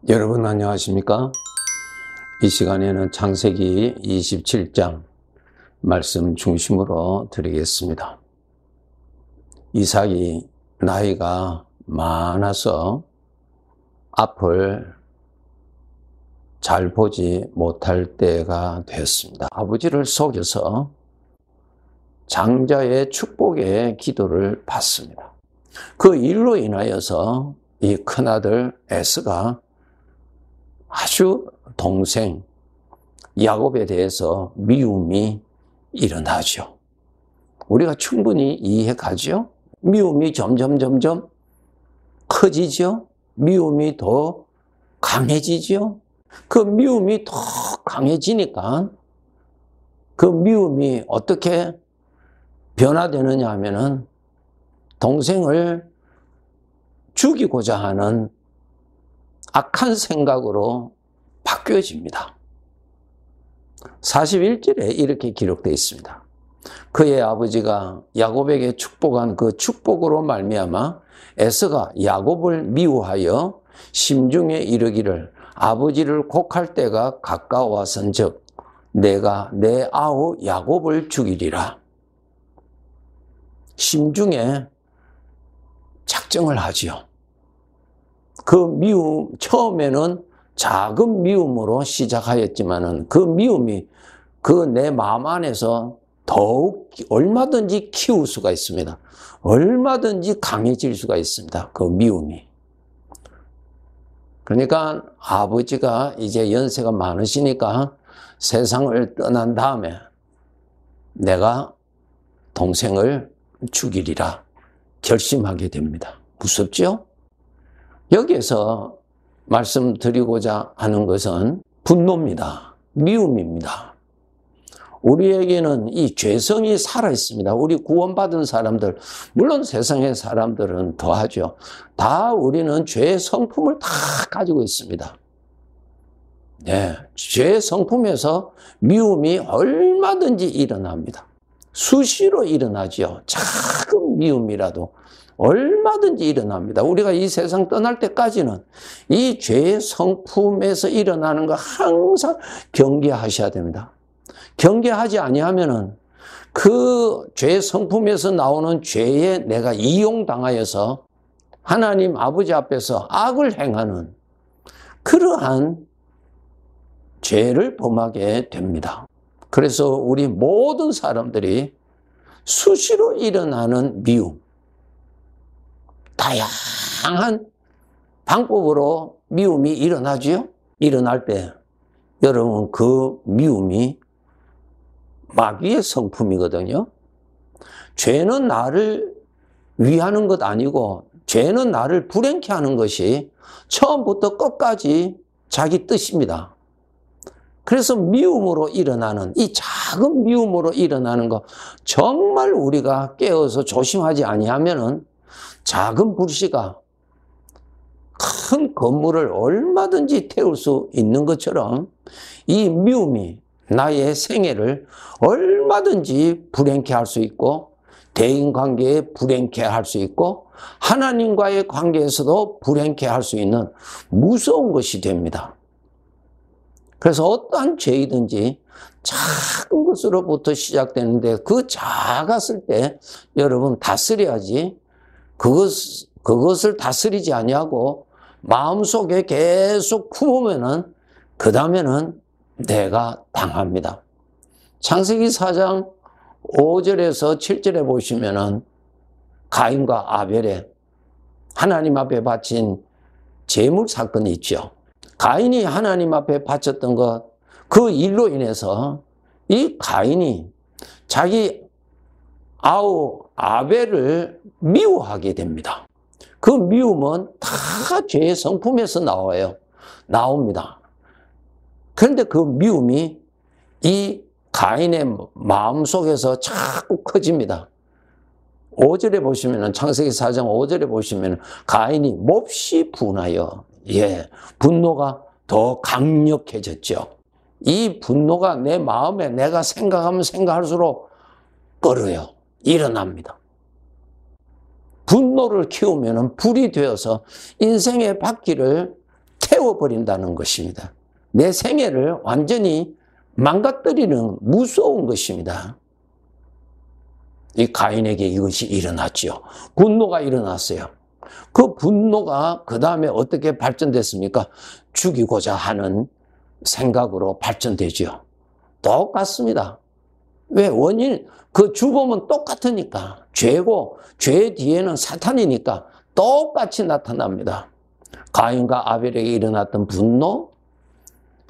여러분 안녕하십니까? 이 시간에는 창세기 27장 말씀 중심으로 드리겠습니다. 이삭이 나이가 많아서 앞을 잘 보지 못할 때가 됐습니다. 아버지를 속여서 장자의 축복의 기도를 받습니다. 그 일로 인하여서 이 큰아들 에서가 아주 동생 야곱에 대해서 미움이 일어나죠. 우리가 충분히 이해가죠. 미움이 점점 커지죠. 미움이 더 강해지죠. 그 미움이 더 강해지니까 그 미움이 어떻게 변화되느냐 하면은 동생을 죽이고자 하는 악한 생각으로 바뀌어집니다. 41절에 이렇게 기록되어 있습니다. 그의 아버지가 야곱에게 축복한 그 축복으로 말미암아 에서가 야곱을 미워하여 심중에 이르기를 아버지를 곡할 때가 가까워왔은즉 내가 내 아우 야곱을 죽이리라. 심중에 작정을 하지요. 그 미움, 처음에는 작은 미움으로 시작하였지만은 그 미움이 그 내 마음 안에서 더욱 얼마든지 키울 수가 있습니다. 얼마든지 강해질 수가 있습니다. 그 미움이. 그러니까 아버지가 이제 연세가 많으시니까 세상을 떠난 다음에 내가 동생을 죽이리라 결심하게 됩니다. 무섭죠? 여기에서 말씀드리고자 하는 것은 분노입니다. 미움입니다. 우리에게는 이 죄성이 살아있습니다. 우리 구원받은 사람들, 물론 세상의 사람들은 더하죠. 다 우리는 죄의 성품을 다 가지고 있습니다. 네, 죄의 성품에서 미움이 얼마든지 일어납니다. 수시로 일어나죠. 작은 미움이라도 얼마든지 일어납니다. 우리가 이 세상 떠날 때까지는 이 죄의 성품에서 일어나는 거 항상 경계하셔야 됩니다. 경계하지 아니하면은 그 죄의 성품에서 나오는 죄에 내가 이용당하여서 하나님 아버지 앞에서 악을 행하는 그러한 죄를 범하게 됩니다. 그래서 우리 모든 사람들이 수시로 일어나는 미움, 다양한 방법으로 미움이 일어나지요. 일어날 때 여러분 그 미움이 마귀의 성품이거든요. 죄는 나를 위하는 것 아니고 죄는 나를 불행케 하는 것이 처음부터 끝까지 자기 뜻입니다. 그래서 미움으로 일어나는 이 작은 미움으로 일어나는 거 정말 우리가 깨어서 조심하지 아니하면은 작은 불씨가 큰 건물을 얼마든지 태울 수 있는 것처럼 이 미움이 나의 생애를 얼마든지 불행케 할 수 있고 대인관계에 불행케 할 수 있고 하나님과의 관계에서도 불행케 할 수 있는 무서운 것이 됩니다. 그래서 어떠한 죄이든지 작은 것으로부터 시작되는데 그 작았을 때 여러분 다스려야지 그것을 다스리지 아니하고 마음속에 계속 품으면은 그 다음에는 내가 당합니다. 창세기 4장 5절에서 7절에 보시면은 가인과 아벨의 하나님 앞에 바친 제물 사건이 있죠. 가인이 하나님 앞에 바쳤던 것, 그 일로 인해서 이 가인이 자기 아우 아벨을 미워하게 됩니다. 그 미움은 다 죄의 성품에서 나옵니다. 그런데 그 미움이 이 가인의 마음속에서 자꾸 커집니다. 5절에 보시면은 창세기 4장 5절에 보시면은 가인이 몹시 분하여 분노가 더 강력해졌죠. 이 분노가 내 마음에 내가 생각하면 생각할수록 끓어요. 일어납니다. 분노를 키우면 불이 되어서 인생의 바퀴를 태워버린다는 것입니다. 내 생애를 완전히 망가뜨리는 무서운 것입니다. 이 가인에게 이것이 일어났죠. 분노가 일어났어요. 그 분노가 그 다음에 어떻게 발전됐습니까? 죽이고자 하는 생각으로 발전되죠. 똑같습니다. 왜? 원인, 그 죽음은 똑같으니까. 죄고, 죄 뒤에는 사탄이니까 똑같이 나타납니다. 가인과 아벨에게 일어났던 분노,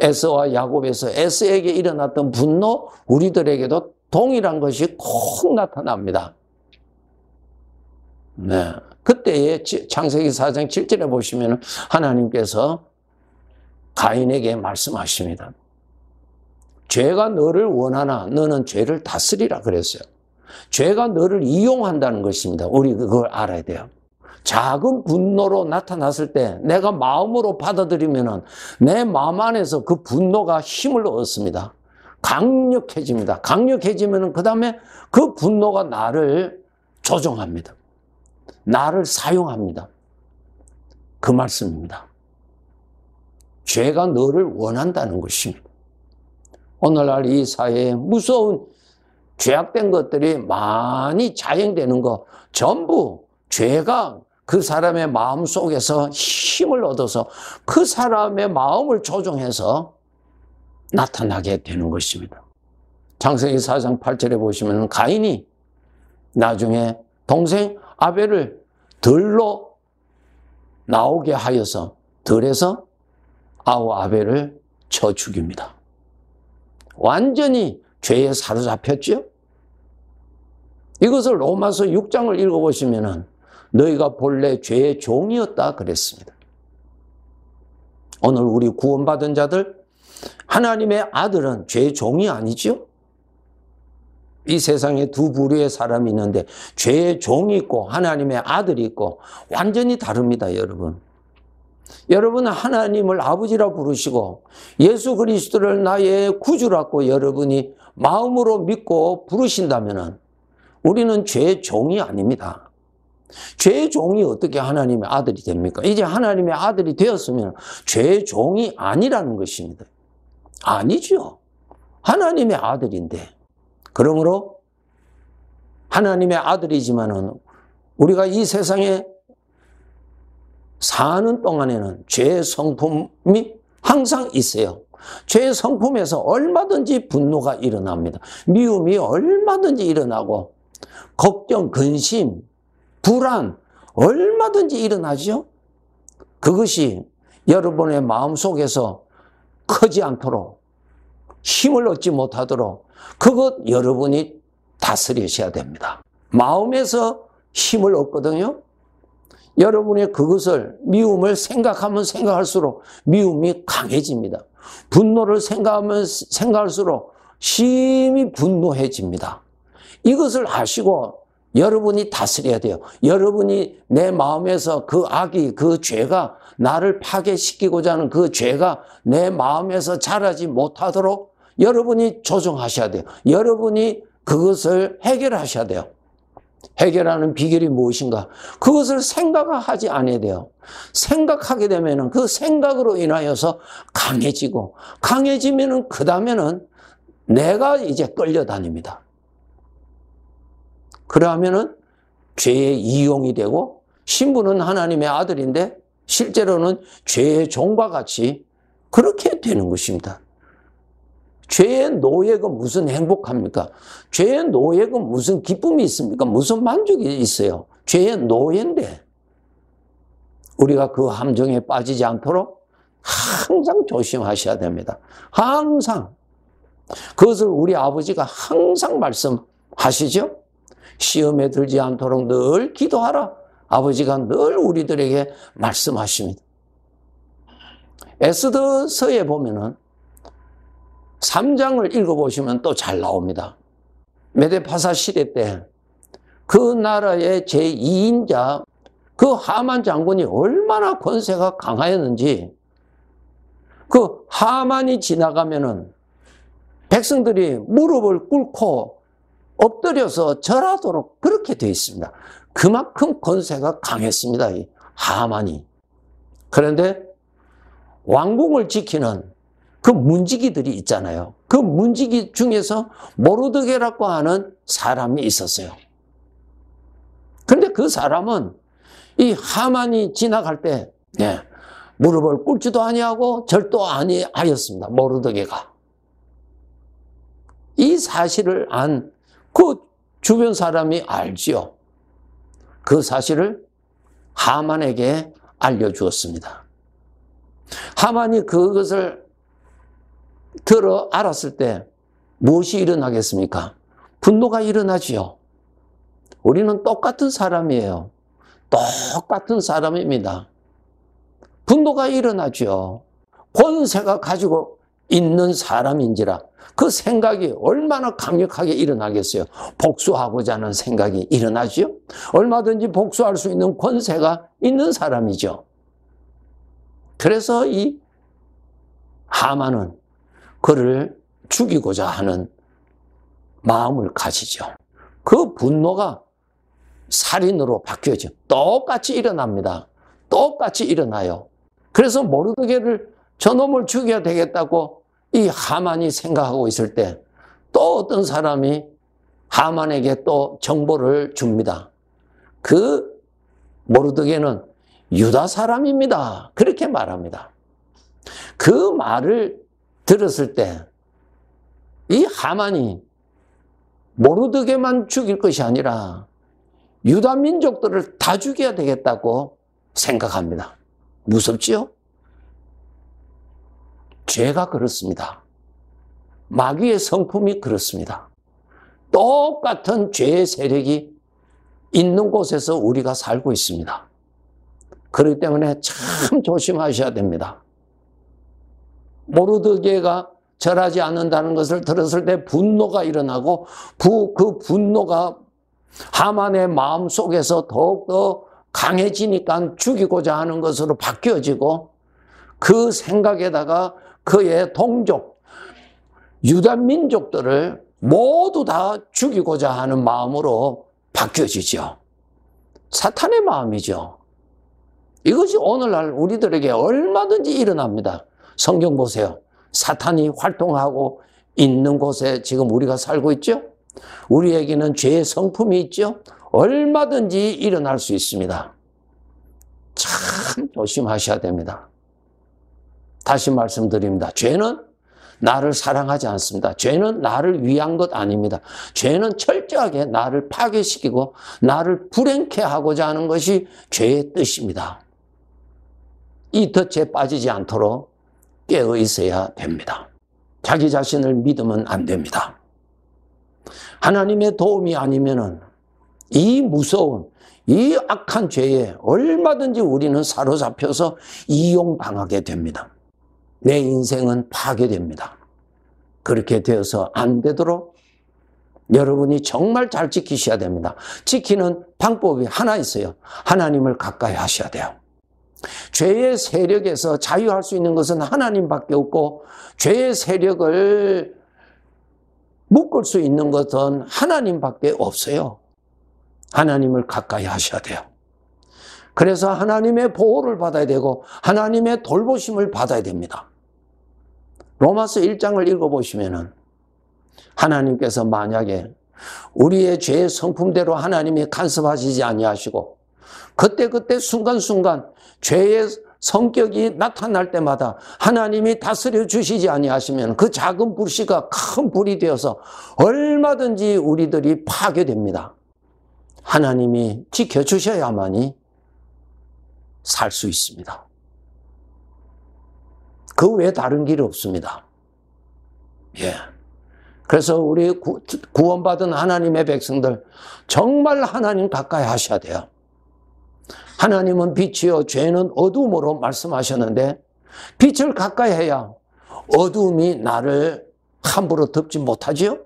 에서와 야곱에서 에서에게 일어났던 분노, 우리들에게도 동일한 것이 꼭 나타납니다. 네. 그때에 창세기 4장 7절에 보시면 하나님께서 가인에게 말씀하십니다. 죄가 너를 원하나 너는 죄를 다스리라 그랬어요. 죄가 너를 이용한다는 것입니다. 우리 그걸 알아야 돼요. 작은 분노로 나타났을 때 내가 마음으로 받아들이면 내 마음 안에서 그 분노가 힘을 얻습니다. 강력해집니다. 강력해지면 그 다음에 그 분노가 나를 조종합니다. 나를 사용합니다. 그 말씀입니다. 죄가 너를 원한다는 것입니다. 오늘날 이 사회에 무서운 죄악된 것들이 많이 자행되는 것, 전부 죄가 그 사람의 마음 속에서 힘을 얻어서 그 사람의 마음을 조종해서 나타나게 되는 것입니다. 창세기 4장 8절에 보시면 가인이 나중에 동생 아벨을 들로 나오게 하여서 들에서 아벨을 쳐 죽입니다. 완전히 죄에 사로잡혔죠. 이것을 로마서 6장을 읽어보시면 너희가 본래 죄의 종이었다 그랬습니다. 오늘 우리 구원받은 자들, 하나님의 아들은 죄의 종이 아니죠. 이 세상에 두 부류의 사람이 있는데 죄의 종이 있고 하나님의 아들이 있고 완전히 다릅니다, 여러분. 여러분은 하나님을 아버지라 부르시고 예수 그리스도를 나의 구주라고 여러분이 마음으로 믿고 부르신다면 우리는 죄의 종이 아닙니다. 죄의 종이 어떻게 하나님의 아들이 됩니까? 이제 하나님의 아들이 되었으면 죄의 종이 아니라는 것입니다. 아니죠. 하나님의 아들인데. 그러므로 하나님의 아들이지만은 우리가 이 세상에 사는 동안에는 죄의 성품이 항상 있어요. 죄의 성품에서 얼마든지 분노가 일어납니다. 미움이 얼마든지 일어나고 걱정, 근심, 불안 얼마든지 일어나죠. 그것이 여러분의 마음속에서 크지 않도록 힘을 얻지 못하도록 그것 여러분이 다스리셔야 됩니다. 마음에서 힘을 얻거든요. 여러분의 그것을 미움을 생각하면 생각할수록 미움이 강해집니다. 분노를 생각하면 생각할수록 심히 분노해집니다. 이것을 아시고 여러분이 다스려야 돼요. 여러분이 내 마음에서 그 악이, 그 죄가 나를 파괴시키고자 하는 그 죄가 내 마음에서 자라지 못하도록 여러분이 조정하셔야 돼요. 여러분이 그것을 해결하셔야 돼요. 해결하는 비결이 무엇인가? 그것을 생각하지 않아야 돼요. 생각하게 되면 그 생각으로 인하여서 강해지고 강해지면 그 다음에는 내가 이제 끌려다닙니다. 그러면은 죄의 이용이 되고 신부는 하나님의 아들인데 실제로는 죄의 종과 같이 그렇게 되는 것입니다. 죄의 노예가 무슨 행복합니까? 죄의 노예가 무슨 기쁨이 있습니까? 무슨 만족이 있어요? 죄의 노예인데 우리가 그 함정에 빠지지 않도록 항상 조심하셔야 됩니다. 항상. 그것을 우리 아버지가 항상 말씀하시죠? 시험에 들지 않도록 늘 기도하라. 아버지가 늘 우리들에게 말씀하십니다. 에스더서에 보면은 3장을 읽어보시면 또 잘 나옵니다. 메데파사 시대 때 그 나라의 제2인자 그 하만 장군이 얼마나 권세가 강하였는지 그 하만이 지나가면은 백성들이 무릎을 꿇고 엎드려서 절하도록 그렇게 되어 있습니다. 그만큼 권세가 강했습니다. 이 하만이. 그런데 왕궁을 지키는 그 문지기들이 있잖아요. 그 문지기 중에서 모르드게라고 하는 사람이 있었어요. 그런데 그 사람은 이 하만이 지나갈 때 무릎을 꿇지도 아니하고 절도 아니하였습니다. 모르드게가. 이 사실을 안 그 주변 사람이 알지요. 그 사실을 하만에게 알려주었습니다. 하만이 그것을 알았을 때 무엇이 일어나겠습니까? 분노가 일어나지요. 우리는 똑같은 사람이에요. 똑같은 사람입니다. 분노가 일어나죠. 권세가 가지고 있는 사람인지라 그 생각이 얼마나 강력하게 일어나겠어요. 복수하고자 하는 생각이 일어나죠. 얼마든지 복수할 수 있는 권세가 있는 사람이죠. 그래서 이 하만은 그를 죽이고자 하는 마음을 가지죠. 그 분노가 살인으로 바뀌어져. 똑같이 일어납니다. 똑같이 일어나요. 그래서 모르드게를 저놈을 죽여야 되겠다고 이 하만이 생각하고 있을 때 또 어떤 사람이 하만에게 또 정보를 줍니다. 그 모르드게는 유다 사람입니다. 그렇게 말합니다. 그 말을 들었을 때 이 하만이 모르드게만 죽일 것이 아니라 유다 민족들을 다 죽여야 되겠다고 생각합니다. 무섭지요? 죄가 그렇습니다. 마귀의 성품이 그렇습니다. 똑같은 죄의 세력이 있는 곳에서 우리가 살고 있습니다. 그렇기 때문에 참 조심하셔야 됩니다. 모르드게가 절하지 않는다는 것을 들었을 때 분노가 일어나고 그 분노가 하만의 마음 속에서 더욱더 강해지니까 죽이고자 하는 것으로 바뀌어지고 그 생각에다가 그의 동족, 유다 민족들을 모두 다 죽이고자 하는 마음으로 바뀌어지죠. 사탄의 마음이죠. 이것이 오늘날 우리들에게 얼마든지 일어납니다. 성경 보세요. 사탄이 활동하고 있는 곳에 지금 우리가 살고 있죠. 우리에게는 죄의 성품이 있죠. 얼마든지 일어날 수 있습니다. 참 조심하셔야 됩니다. 다시 말씀드립니다. 죄는 나를 사랑하지 않습니다. 죄는 나를 위한 것 아닙니다. 죄는 철저하게 나를 파괴시키고 나를 불행케 하고자 하는 것이 죄의 뜻입니다. 이 덫에 빠지지 않도록 깨어 있어야 됩니다. 자기 자신을 믿으면 안 됩니다. 하나님의 도움이 아니면은 이 무서운, 이 악한 죄에 얼마든지 우리는 사로잡혀서 이용당하게 됩니다. 내 인생은 파괴됩니다. 그렇게 되어서 안 되도록 여러분이 정말 잘 지키셔야 됩니다. 지키는 방법이 하나 있어요. 하나님을 가까이 하셔야 돼요. 죄의 세력에서 자유할 수 있는 것은 하나님밖에 없고 죄의 세력을 묶을 수 있는 것은 하나님밖에 없어요. 하나님을 가까이 하셔야 돼요. 그래서 하나님의 보호를 받아야 되고 하나님의 돌보심을 받아야 됩니다. 로마서 1장을 읽어보시면은 하나님께서 만약에 우리의 죄의 성품대로 하나님이 간섭하시지 아니하시고 그때 순간순간 죄의 성격이 나타날 때마다 하나님이 다스려 주시지 아니하시면 그 작은 불씨가 큰 불이 되어서 얼마든지 우리들이 파괴됩니다. 하나님이 지켜주셔야만이 살 수 있습니다. 그 외에 다른 길이 없습니다. 예. 그래서 우리 구원받은 하나님의 백성들 정말 하나님 가까이 하셔야 돼요. 하나님은 빛이요 죄는 어두움으로 말씀하셨는데 빛을 가까이 해야 어두움이 나를 함부로 덮지 못하지요.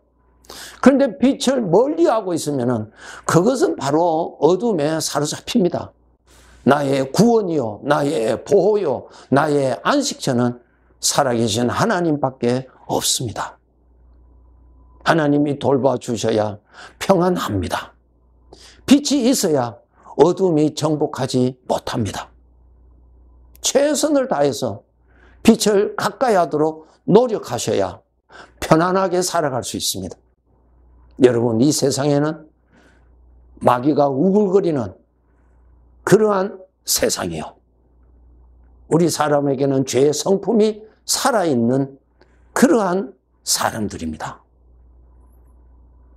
그런데 빛을 멀리하고 있으면 그것은 바로 어둠에 사로잡힙니다. 나의 구원이요, 나의 보호요, 나의 안식처는 살아계신 하나님밖에 없습니다. 하나님이 돌봐주셔야 평안합니다. 빛이 있어야 어둠이 정복하지 못합니다. 최선을 다해서 빛을 가까이 하도록 노력하셔야 편안하게 살아갈 수 있습니다. 여러분, 이 세상에는 마귀가 우글거리는 그러한 세상이요. 우리 사람에게는 죄의 성품이 살아있는 그러한 사람들입니다.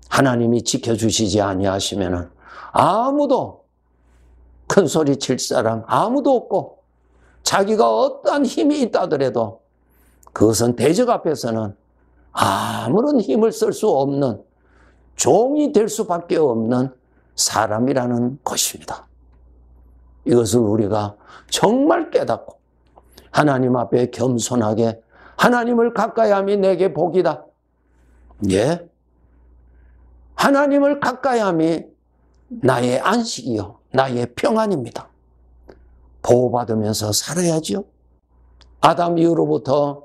하나님이 지켜주시지 아니하시면 아무도 큰 소리 칠 사람 아무도 없고, 자기가 어떠한 힘이 있다더라도 그것은 대적 앞에서는 아무런 힘을 쓸 수 없는 종이 될 수밖에 없는 사람이라는 것입니다. 이것을 우리가 정말 깨닫고 하나님 앞에 겸손하게 하나님을 가까이 함이 내게 복이다. 예. 하나님을 가까이 함이 나의 안식이요, 나의 평안입니다. 보호받으면서 살아야죠. 아담 이후로부터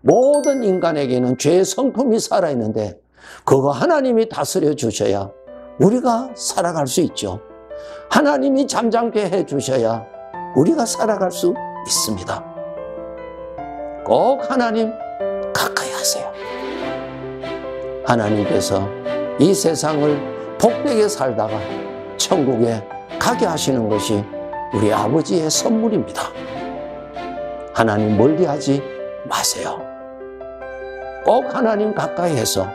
모든 인간에게는 죄의 성품이 살아있는데 그거 하나님이 다스려 주셔야 우리가 살아갈 수 있죠. 하나님이 잠잠게 해주셔야 우리가 살아갈 수 있습니다. 꼭 하나님 가까이 하세요. 하나님께서 이 세상을 복되게 살다가 천국에 가게 하시는 것이 우리 아버지의 선물입니다. 하나님 멀리하지 마세요. 꼭 하나님 가까이 해서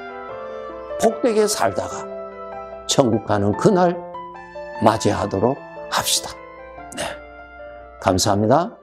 복되게 살다가 천국 가는 그날 맞이하도록 합시다. 네, 감사합니다.